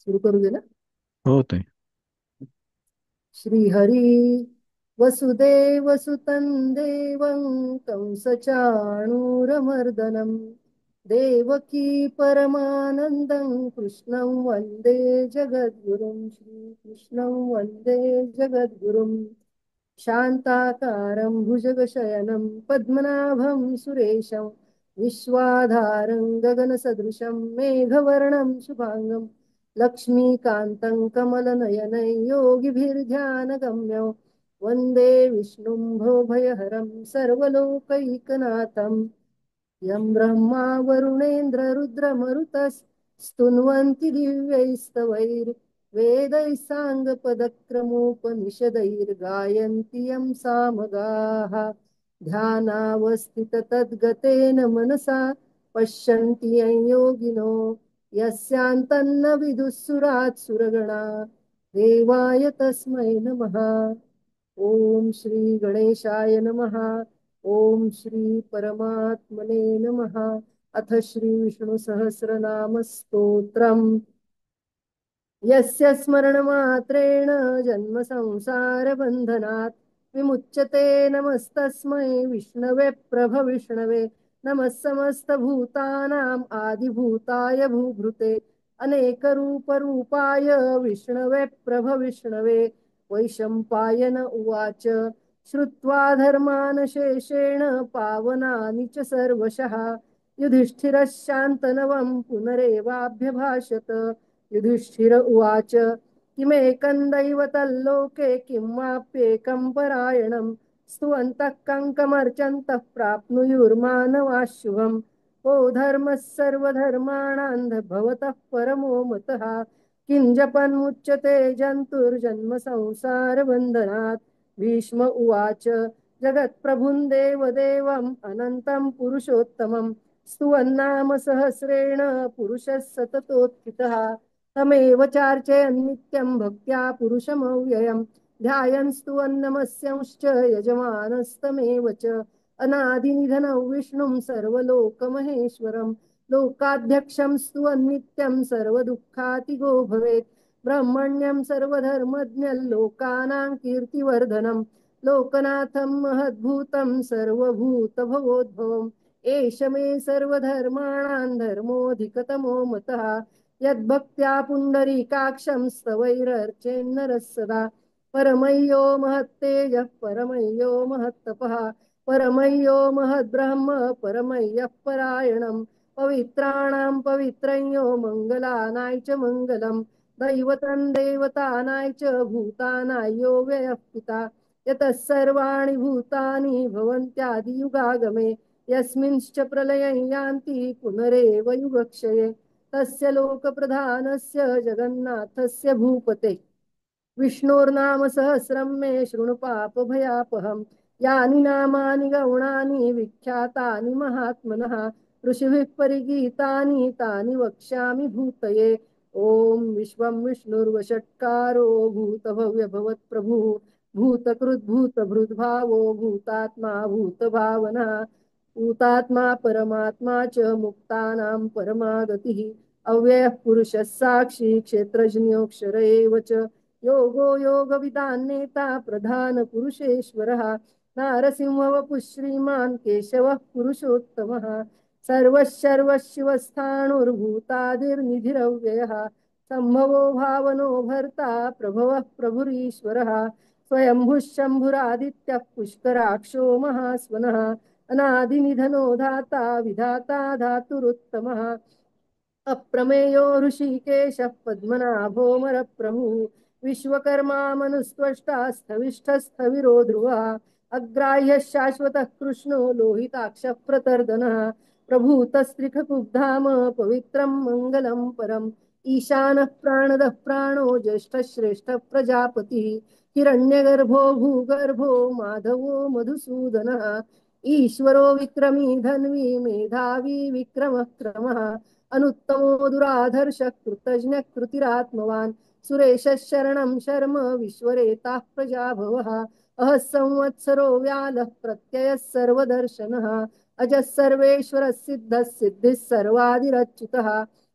सुरू करू दे ना. हो ताई. श्रीहरी वसुदेवसुतं देवं कंसचाणूरमर्दनं देवकी परमानन्दं कृष्णं वन्दे जगद्गुरुं श्रीकृष्णं वन्दे जगद्गुरुं शान्ताकारं भुजगशयनं पद्मनाभं सुरेशं विश्वाधारं गगनसदृशं मेघवर्णं शुभाङ्गं लक्ष्मीकान्तं कमलनयनं योगिभिर्ध्यानगम्यं वन्दे विष्णुं भवभयहरं सर्वलोकैकनाथं यं ब्रह्मा वरुणेन्द्र रुद्रमरुतस्तुन्वन्ति दिव्यैस्तवैर्वेदैः साङ्गपदक्रमोपनिषदैर्गायन्ति यं सामगाः ध्यानावस्थिततद्गतेन मनसा पश्यन्ति यं योगिनो यस्यान्तन्न विदुःसुरात् सुरगणा देवाय तस्मै नमः. ओम श्री गणेशाय नमः. ओम श्री परमात्मने नमः. अथ श्री विष्णु सहस्रनाम स्तोत्रम्. यस्य स्मरणमात्रेण जन्म संसार बंधनात् विमुच्यते नमस्तस्मै विष्णवे प्रभविष्णवे नमः समस्तभूतानाम् आदिभूताय भूभृते अनेकरूपरूपाय विष्णवे प्रभविष्णवे वैशम्पायन उवाच श्रुत्वा धर्मान् शेषेण पावनानि च सर्वशः युधिष्ठिरः शान्तनवं पुनरेवाभ्यभाषत. युधिष्ठिर उवाच किमेकं दैवतल्लोके किं वाप्येकं परायणं स्तुवन्तः कङ्कमर्चन्तः प्राप्नुयुर्मानवाः शुभम्. को धर्मः सर्वधर्माणां भवतः परमो मतः किं जपन्मुच्यते जन्तुर्जन्म संसारबन्धनात्. भीष्म उवाच जगत्प्रभुं देवदेवम् अनन्तं पुरुषोत्तमं स्तुवन्नाम सहस्रेण पुरुषः सततोत्थितः तमेव चार्चयन्नित्यं भक्त्या पुरुषमव्ययम् ध्यायन् स्तुवन्नमस्यंश्च यजमानस्तमेव च अनादिनिधनं विष्णुं सर्वलोकमहेश्वरं लोकाध्यक्षं स्तुवन्नित्यं सर्वदुःखातिगो भवेत् ब्रह्मण्यं सर्वधर्मज्ञं लोकानां कीर्तिवर्धनं लोकनाथं महद्भूतं सर्वभूतभवोद्भवम् एष मे सर्वधर्माणां धर्मोऽधिकतमो मतः यद्भक्त्या पुण्डरीकाक्षं स्तवैरर्चेन्नरः सदा परमय्यो महत्तेजः परमय्यो महत्तपः परमय्यो महद्ब्रह्म परमय्यः परायणं पवित्राणां पवित्रय्यो मङ्गलानाय च मङ्गलं दैवतं देवतानाय च भूतानाय यो व्ययः पिता यतः सर्वाणि भूतानि भवन्त्यादियुगागमे यस्मिंश्च प्रलयं यान्ति पुनरेव युगक्षये तस्य लोकप्रधानस्य जगन्नाथस्य भूपते विष्णोर्नाम सहस्रं मे शृणु पापभयापहम् यानि नामानि गौणानि विख्यातानि महात्मनः ऋषिभिः परिगीतानि तानि वक्ष्यामि भूतये. ओम विश्वं विष्णुर्वषट्कारो भूतभव्यभवत्प्रभुः भूतकृद्भूतभृद्भावो भूतात्मा भूतभावना भूतात्मा परमात्मा च मुक्तानां परमागतिः अव्ययः पुरुषः साक्षी क्षेत्रज्ञोऽक्षर एव च योगो योगविदान्नेता प्रधान पुरुषेश्वरः नारसिंहवपुः श्रीमान् केशवः पुरुषोत्तमः सर्वशिवस्थाणुर्भूतादिर्निधिरव्ययः सम्भवो भावनो भर्ता प्रभवः प्रभुरीश्वरः स्वयंभुः शम्भुरादित्यः पुष्कराक्षो महास्वनः अनादिनिधनो धाता विधाता धातुरुत्तमः अप्रमेयो ऋषिकेशः पद्मनाभोमरप्रभुः विश्वकर्मा मनुस्त्वष्टा स्थविष्ठस्थविरो ध्रुवः अग्राह्यः शाश्वतः कृष्णो लोहिताक्षः प्रतर्दनः प्रभूतस्त्रिखकुब्धाम पवित्रं मङ्गलं परम् ईशानः प्राणदः प्राणो ज्येष्ठः श्रेष्ठः प्रजापतिः हिरण्यगर्भो भूगर्भो माधवो मधुसूदनः ईश्वरो विक्रमी धन्वी मेधावी विक्रमः क्रमः अनुत्तमो दुराधर्ष कृतज्ञ कृतिरात्मवान् सुरेश शरणं शर्म विश्वरेताः प्रजाभवः अहः संवत्सरो व्यालः प्रत्ययः सर्वदर्शनः अजः सर्वेश्वरः सिद्धः सिद्धिः सर्वादिरच्युतः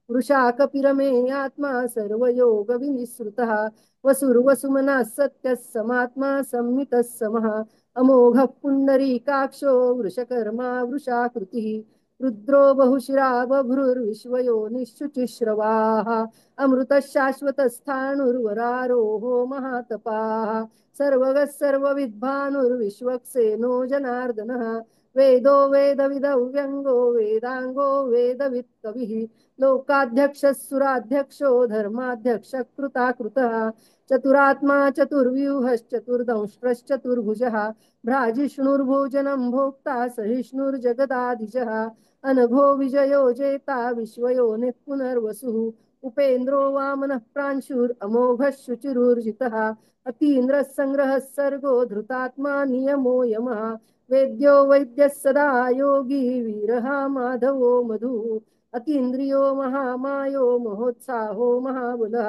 वृषाकपिरमे आत्मा सर्वयोगविनिःसृतः वसुर्वसुमनः सत्यः समात्मा संमितः समः अमोघः पुण्डरीकाक्षो वृषकर्मा वृषाकृतिः रुद्रो बहुशिरा बभ्रुर्विश्वयोनिःशुचिश्रवाः अमृतः शाश्वतस्थाणुर्वरारोहो महातपाः सर्वगः सर्वविद्भानुर्विश्वक्सेनो जनार्दनः वेदो वेदविदौ व्यङ्गो वेदाङ्गो वेदवित् कविः लोकाध्यक्षः सुराध्यक्षो धर्माध्यक्षः कृताकृतः चतुरात्मा चतुर्व्यूहश्चतुर्दंष्ट्रश्चतुर्भुजः भ्राजिष्णुर्भोजनं भोक्ता सहिष्णुर्जगदाधिजः अनघो विजयो जेता विश्वयोनिः पुनर्वसुः उपेन्द्रो वामनः प्रांशुरमोघः शुचिरुर्जितः अतीन्द्रः सङ्ग्रहः सर्गो धृतात्मा नियमो यमः वेद्यो वैद्यः सदा योगी वीरः माधवो मधुः अतीन्द्रियो महामायो महोत्साहो महाबलः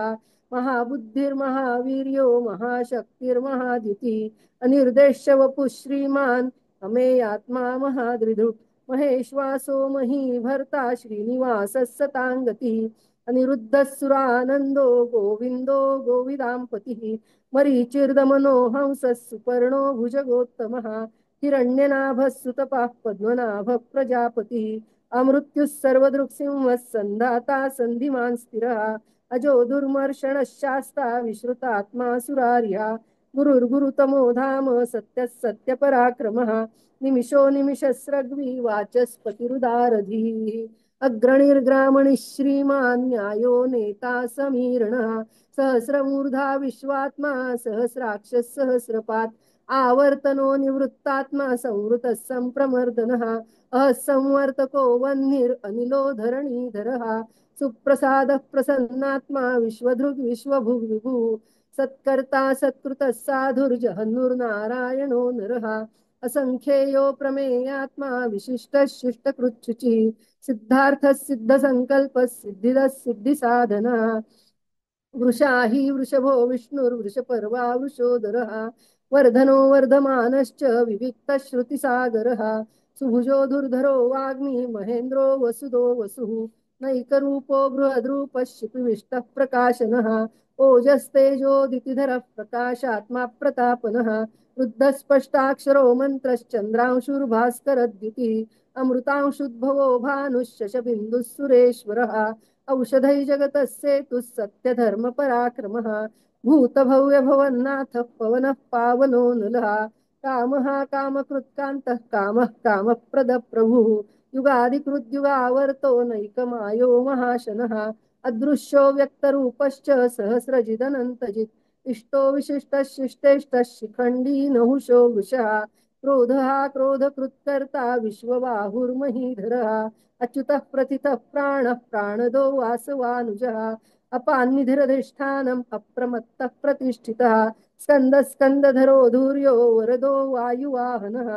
महाबुद्धिर्महावीर्यो महाशक्तिर्महाद्युतिः अनिर्देश्य वपुः श्रीमान् अमेयात्मा महादृधु महेश्वासो महीभर्ता श्रीनिवासः सताङ्गतिः अनिरुद्धः सुरानन्दो गोविन्दो गोविदाम्पतिः मरीचिर्दमनो हंसः सुपर्णो भुजगोत्तमः हिरण्यनाभः सुतपः पद्मनाभः प्रजापतिः अमृत्युः सर्वदृक्सिंहः सन्धाता सन्धिमान् स्थिरः अजो दुर्मर्षणः शास्ता विश्रुतात्मा सुरार्यः गुरुर्गुरुतमो धाम सत्यः सत्यपराक्रमः निमिषो निमिषस्रग्वी वाचस्पतिरुदारधीः अग्रणिर्ग्रामणिः श्रीमान् न्यायो नेता समीरणः सहस्रमूर्धा विश्वात्मा सहस्राक्षः सहस्रपात् आवर्तनो निवृत्तात्मा संवृतः संप्रमर्दनः असंवर्तको वह्निरनिलो धरणीधरः सुप्रसादः प्रसन्नात्मा विश्वधृग् विश्वभुग्विभुः सत्कर्ता सत्कृतः साधुर्जहन्नुर्नारायणो नरः असंख्येयो प्रमेयात्मा विशिष्टः शिष्टकृच्छुचिः सिद्धार्थः सिद्धसङ्कल्पः सिद्धिदः सिद्धिसाधनः वृषा हि वृषभो विष्णुर्वृषपर्वा वृषोदरः वर्धनो वर्धमानश्च विविक्तः श्रुतिसागरः सुभुजो दुर्धरो वाग्मी महेन्द्रो वसुदो वसुः नैकरूपो बृहद्रूपः शिपिविष्टः प्रकाशनः ओजस्तेजोदितिधरः प्रकाशात्मा प्रतापनः रुद्धस्पष्टाक्षरो मन्त्रश्चन्द्रांशुर्भास्करद्युतिः अमृतांशुद्भवो भानुः शशबिन्दुः सुरेश्वरः औषधै जगतः सेतुः सत्यधर्मपराक्रमः भूतभव्यभवन्नाथः पवनः पावनो नलः कामः कामकृत्कान्तः कामः कामप्रदप्रभुः युगादिकृद्युगावर्तो नैकमायो महाशनः अदृश्यो व्यक्तरूपश्च सहस्रजिदनन्तजित् इष्टो विशिष्टः शिष्टेष्टः शिखण्डी नहुषो वृषः क्रोधः क्रोधकृत्कर्ता विश्वबाहुर्महीधरः अच्युतः प्रथितः प्राणः प्राणदो वासवानुजः अपान्निधिरधिष्ठानम् अप्रमत्तः प्रतिष्ठितः स्कन्दः स्कन्दधरो धूर्यो वरदो वायुवाहनः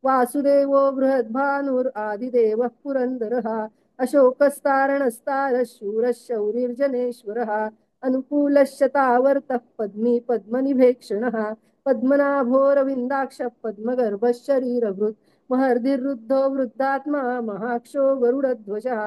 वासुदेवो बृहद्भानुरादिदेवः पुरन्दरः अशोकस्तारणस्तारः शूरः शौरिर्जनेश्वरः अनुकूलश्चतावर्तः पद्मी पद्मनिभेक्षणः पद्मनाभोरविन्दाक्षः पद्मगर्भः शरीरभृत् महर्दिरुद्धो वृद्धात्मा महाक्षो गरुडध्वजः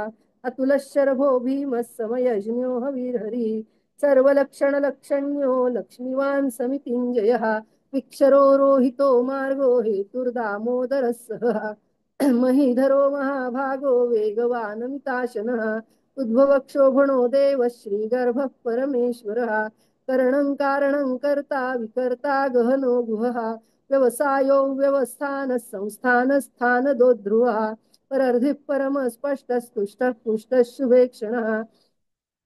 अतुलः शरभो भीमः समयज्ञो हविर्हरिः सर्वलक्षणलक्षण्यो लक्ष्मीवान् समितिञ्जयः विक्षरो रोहितो मार्गो हेतुर्दामोदरः सहः महीधरो महाभागो वेगवानमिताशनः उद्भवक्षोभणो देवः श्रीगर्भः परमेश्वरः करणं कारणं कर्ता विकर्ता गहनो गुहः व्यवसायो व्यवस्थानः संस्थानस्थानदो ध्रुवः परर्धिः परमस्पष्टस्तुष्टः पुष्टः शुभेक्षणः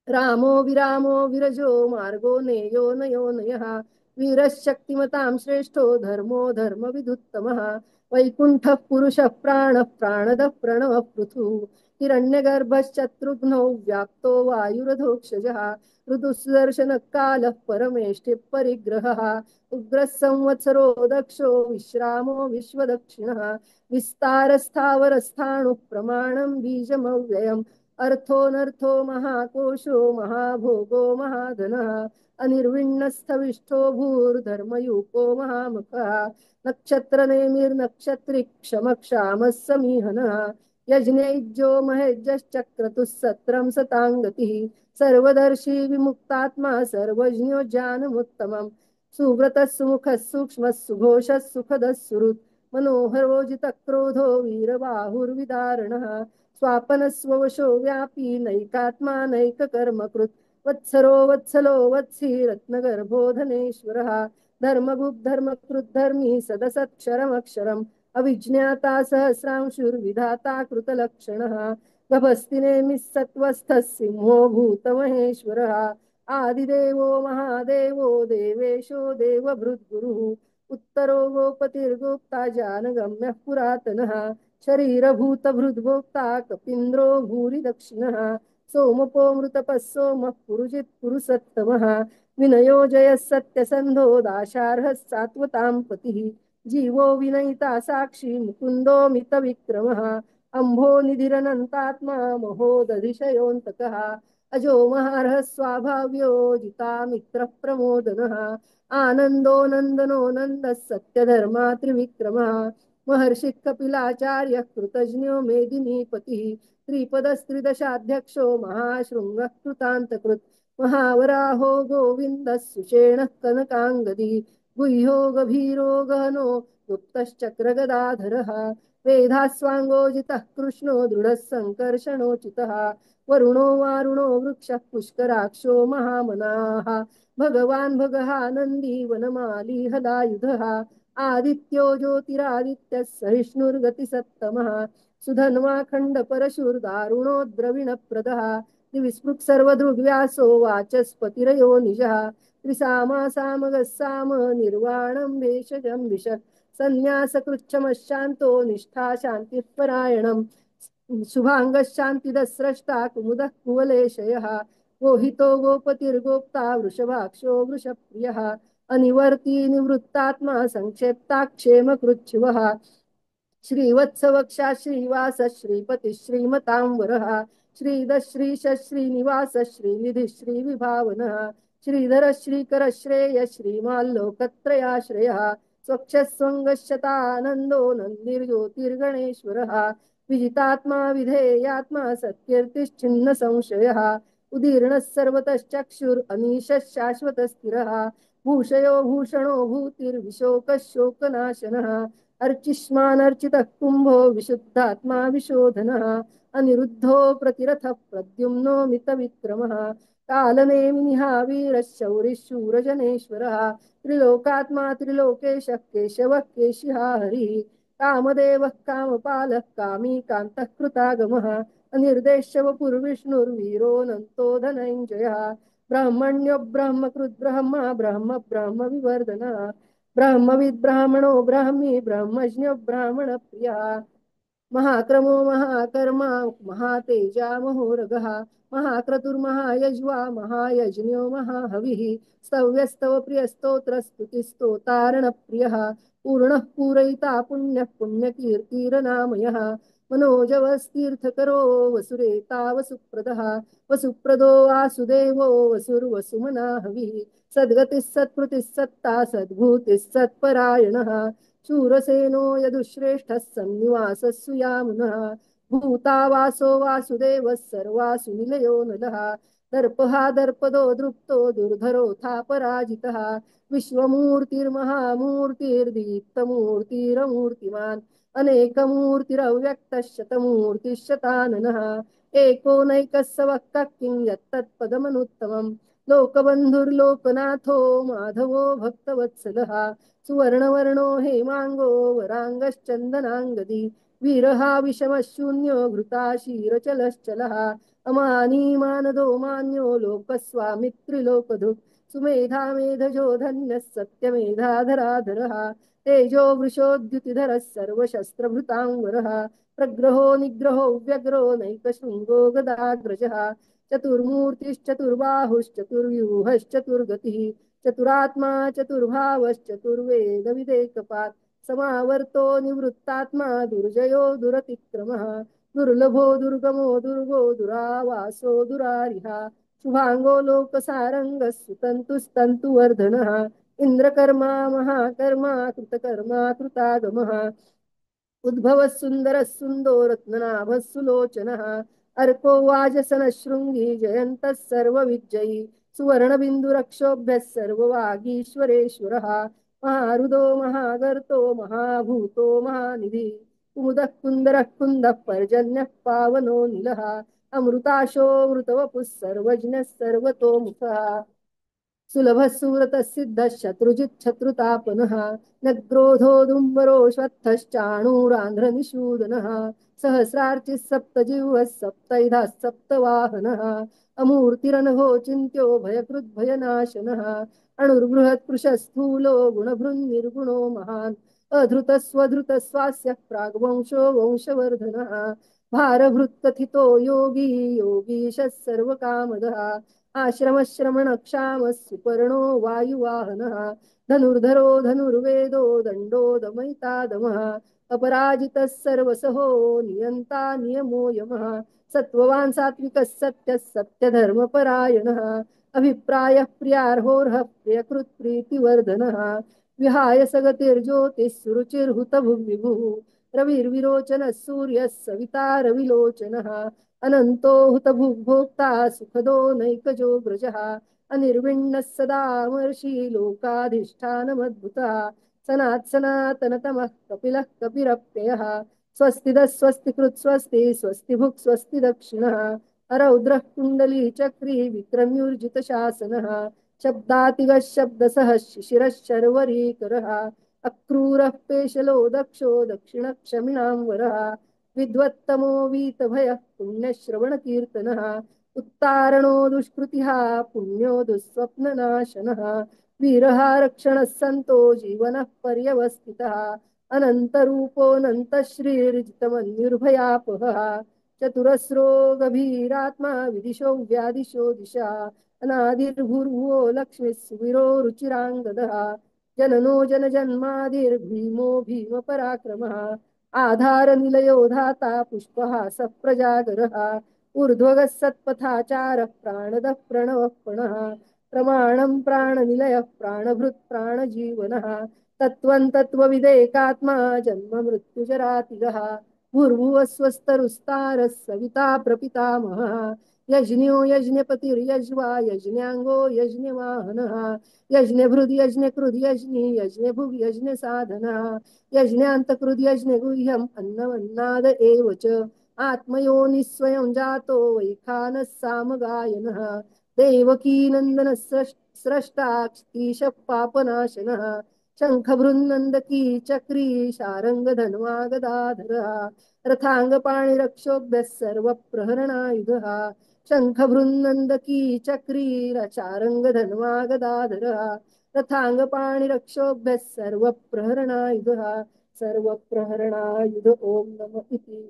रामो विरामो विरजो मार्गो नेयो नयो नयः वीरशक्तिमतां श्रेष्ठो धर्मो धर्मविदुत्तमः वैकुण्ठः पुरुषः प्राणः प्राणदः प्रणवः पृथुः हिरण्यगर्भश्चतुर्घ्नौ व्याप्तो वायुरधोक्षजः ऋतुसुदर्शनः कालः परमेष्ठिः परिग्रहः उग्रः संवत्सरो दक्षो विश्रामो विश्वदक्षिणः विस्तारस्थावरस्थाणुः प्रमाणं बीजमव्ययम् अर्थोऽनर्थो महाकोशो महाभोगो महाधनः अनिर्विण्णस्थविष्ठो भूर्धर्मयूपो महामुखः नक्षत्रनेमिर्नक्षत्रिक्षमक्षामः समीहनः यज्ञैज्यो महेज्यश्चक्रतुः सत्रं सताङ्गतिः सर्वदर्शी विमुक्तात्मा सर्वज्ञो ज्ञानमुत्तमम् सुव्रतः सुमुखः सूक्ष्मः सुघोषः सुखदः सुहृत् मनोहरोजितक्रोधो वीरबाहुर्विदारणः स्वापनस्ववशो व्यापी नैकात्मा नैककर्मकृत् वत्सरो वत्सलो वत्सी रत्नगर्भो धनेश्वरः धर्मगुप्धर्मकृद्धर्मी सदसत्क्षरमक्षरम् अविज्ञाता सहस्रांशुर्विधाता कृतलक्षणः गभस्ति नेमिः सत्त्वस्थः सिंहो भूतमहेश्वरः आदिदेवो महादेवो देवेशो देवभृद्गुरुः उत्तरो गोपतिर्गोप्ता जानगम्यः पुरातनः शरीरभूतभृद्भोक्ता कपीन्द्रो भूरि दक्षिणः सोमपो मृतपः सोमः पुरुजित् पुरुषत्तमः विनयो जयः सत्यसन्धो दाशार्हः सात्वतां पतिः जीवो विनयिता साक्षी मुकुन्दो मितविक्रमः अम्भो निधिरनन्तात्मा महोदधिशयोऽन्तकः अजो महार्हः स्वाभाव्यो जितामित्रः प्रमोदनः आनन्दो नन्दनो नन्दः सत्यधर्मा त्रिविक्रमः महर्षिः कपिलाचार्यः कृतज्ञो मेदिनीपतिः त्रिपदस्त्रिदशाध्यक्षो महाशृङ्गः कृतान्तकृत् महावराहो गोविन्दः सुषेणः कनकाङ्गदी गुह्यो गभीरो गहनो गुप्तश्चक्रगदाधरः वेधास्वाङ्गोजितः कृष्णो दृढः सङ्कर्षणोचितः वरुणो वारुणो वृक्षः पुष्कराक्षो महामनाः भगवान् भगः नन्दी वनमाली हलायुधः आदित्यो ज्योतिरादित्यः सहिष्णुर्गतिसत्तमः सुधन्वा खण्डपरशुर्दारुणो द्रविणप्रदः दिविस्पृक् सर्वदृग्व्यासो वाचस्पतिरयो निजः त्रिसामासामगः साम निर्वाणं भेषजं विशः सन्न्यासकृच्छमशान्तो निष्ठा शान्तिः शुभांगः शान्तिदः स्रष्टा कुमुदः कुवलेशयः गोहितो गोपतिर्गोप्ता वृषभाक्षो वृषप्रियः अनिवर्ती निवृत्तात्मा संक्षेप्ताक्षेमकृच्छुवः श्रीवत्सवक्षा श्रीवास श्रीपति श्रीमतां वरः श्रीधर श्रीश श्रीनिवास श्रीनिधि श्रीविभावनः श्रीधर श्रीकर श्रेय श्रीमाल्लोकत्रयाश्रयः स्वक्षस्वङ्गश्यतानन्दो नन्दिर्ज्योतिर्गणेश्वरः विजितात्मा विधेयात्मा सत्कीर्तिश्चिन्न संशयः उदीर्णः सर्वतश्चक्षुरनीशः शाश्वतस्थिरः भूषयो भूषणो भूतिर्विशोकः शोकनाशनः अर्चिष्मानर्चितः कुम्भो विशुद्धात्मा विशोधनः अनिरुद्धो प्रतिरथः प्रद्युम्नो मितविक्रमः कालनेमिनिहा वीरः शौरिः शूरजनेश्वरः त्रिलोकात्मा त्रिलोकेशः केशवः केशिहा हरिः कामदेवः कामपालः कामी कान्तः कृतागमः अनिर्देश्य वपुर्विष्णुर्वीरोऽनन्तो धनञ्जयः ब्रह्मण्यो ब्रह्मकृद् ब्रह्म ब्रह्म ब्रह्म विवर्धनः ब्रह्मविद् ब्राह्मणो ब्राह्मी ब्रह्मज्ञो ब्राह्मण प्रियः महाक्रमो महाकर्मा महातेजा महोरगः महाक्रतुर्महायज्वा महायज्ञो महाहविः स्तव्यस्तव प्रियस्तोत्रस्तुतिस्तोतारण प्रियः पूर्णः पूरयिता पुण्यः पुण्यकीर्तिरनामयः मनोजवस्तीर्थकरो वसुरेता वसुप्रदः वसुप्रदो वासुदेवो वसुर्वसुमना हविः सद्गतिः सत्कृतिः सत्ता सद्भूतिः सत्परायणः शूरसेनो यदुश्रेष्ठः सन्निवासः सुयामुनः भूतावासो वासुदेवः सर्वासु निलयो नलः दर्पहा दर्पदो दृप्तो दुर्धरोऽथा पराजितः विश्वमूर्तिर्महामूर्तिर्दीप्तमूर्तिरमूर्तिमान् अनेकमूर्तिरव्यक्तः शतमूर्तिः शताननः एको नैकः स वक्तः किं यत्तत्पदमनुत्तमम् लोकबन्धुर्लोकनाथो माधवो भक्तवत्सलः सुवर्णवर्णो हेमांगो वरांगश्चंदनांगदी वीरहा विषमशून्यो घृताशीरचलश्चलः अमानी मानदो मान्यो लोकस्वामित्रिलोकधुक् सुमेधा मेधजो धन्यः सत्यमेधाधराधरः तेजो वृषोद्युतिधरः सर्वशस्त्रभृतांवरः प्रग्रहो निग्रहो व्यग्रो नैकशृङ्गो गदाग्रजः चतुर्मूर्तिश्चतुर्बाहुश्चतुर्व्यूहश्चतुर्गतिः चतुरात्मा चतुर्भावश्चतुर्वेदविदेकपात् समावर्तो निवृत्तात्मा दुर्जयो दुरतिक्रमः दुर्लभो दुर्गमो दुर्गो दुरावासो दुरारिहा शुभांगो लोकसारंगः सुतन्तुस्तन्तुवर्धनः इंद्रकर्मा महाकर्मा कृतकर्मा कृतागमः उद्भवः सुन्दरः सुन्दो रत्ननाभः सुलोचनः अर्को वाजसनः शृङ्गी जयन्तः सर्वविजयी सुवर्णबिन्दुरक्षोभ्यः सर्ववागीश्वरेश्वरः महारुदो महागर्तो महाभूतो महानिधि कुमुदः कुन्दरः कुन्दः पर्जन्यः पावनो निलः अमृताशो मृतवपुः सर्वज्ञः सर्वतोमुखः सुलभः सुव्रतः सिद्धः शत्रुजित् शत्रुतापनः नग्रोधो दुम्बरोऽश्वत्थश्चाणूरान्ध्रनिषूदनः सहस्रार्चिः सप्तजिह्वः सप्तैधः सप्तवाहनः अमूर्तिरनघो चिन्त्यो भयकृद्भयनाशनः अणुर्बृहत्कृशः स्थूलो गुणभृन्निर्गुणो महान् अधृतस्वधृतस्वास्य प्राग्वंशो वंशवर्धनः भारभृत्कथितो योगी योगीशः सर्वकामदः आश्रमश्रमणक्षामः सुपर्णो वायुवाहनः धनुर्धरो धनुर्वेदो दण्डो दमयिता दमः अपराजितः सर्वसहो नियन्ता नियमो यमः सत्त्ववान् सात्विकः सत्यः सत्यधर्मपरायणः अभिप्रायः प्रियार्होर्हः प्रियकृत् प्रीतिवर्धनः विहाय सगतिर्ज्योतिः सुरुचिर्हुतभुग्विभुः रविर्विरोचनः सूर्यः सविता रविलोचनः अनन्तो हुतभुग्भोक्ता सुखदो नैकजो व्रजः अनिर्विण्णः सदामर्षि लोकाधिष्ठानमद्भुतः सनात् सनातनतमः कपिलः कपिरप्ययः स्वस्तिदः स्वस्तिकृत् स्वस्ति स्वस्तिभुक् स्वस्ति दक्षिणः अरौद्रः कुण्डली चक्री विक्रम्युर्जितशासनः शब्दातिगः शब्दसः शिशिरः शर्वरीकरः अक्रूरः पेशलो दक्षो दक्षिणक्षमिणां वरः विद्वत्तमो वीतभयः पुण्यश्रवणकीर्तनः उत्तारणो दुष्कृतिः पुण्यो दुःस्वप्ननाशनः वीरः रक्षणः सन्तो जीवनः पर्यवस्थितः अनन्तरूपोऽनन्तश्रीर्जितमन्युर्भयापहः चतुरस्रो गभीरात्मा विदिशो व्यादिशो दिशा अनादिर्भूर्भुवो लक्ष्मीः सुवीरो रुचिराङ्गदः जननो जनजन्मादिर्भीमो भीमपराक्रमः आधारनिलयो धाता पुष्पहासः सप्रजागरः ऊर्ध्वगः सत्पथाचारः प्राणदः प्रणवः पणः प्रमाणं प्राणनिलयः प्राणभृत् प्राणजीवनः तत्त्वं तत्त्वविदेकात्मा जन्म मृत्युजरातिगः भूर्भुवः स्वस्तरुस्तारः सविता प्रपितामहः यज्ञो यज्ञपतिर्यज्वा यज्ञाङ्गो यज्ञवाहनः यज्ञभृद् यज्ञकृद् यज्ञी यज्ञभुग् यज्ञसाधनः यज्ञान्तकृद्यज्ञगुह्यम् अन्नमन्नाद एव च आत्मयोनिः स्वयं जातो वैखानः सामगायनः देवकीनन्दनः स्रष्टा क्षितीशः पापनाशनः शङ्खभृन्नन्दकी चक्री शारङ्गधन्वा गदाधरः रथाङ्गपाणिरक्षोभ्यः सर्वप्रहरणायुधः शङ्खभृन्नन्दकी चक्री चारङ्गधन्वा गदाधरः रथाङ्गपाणिरक्षोभ्यः सर्वप्रहरणायुधः सर्वप्रहरणायुध ओम नम इति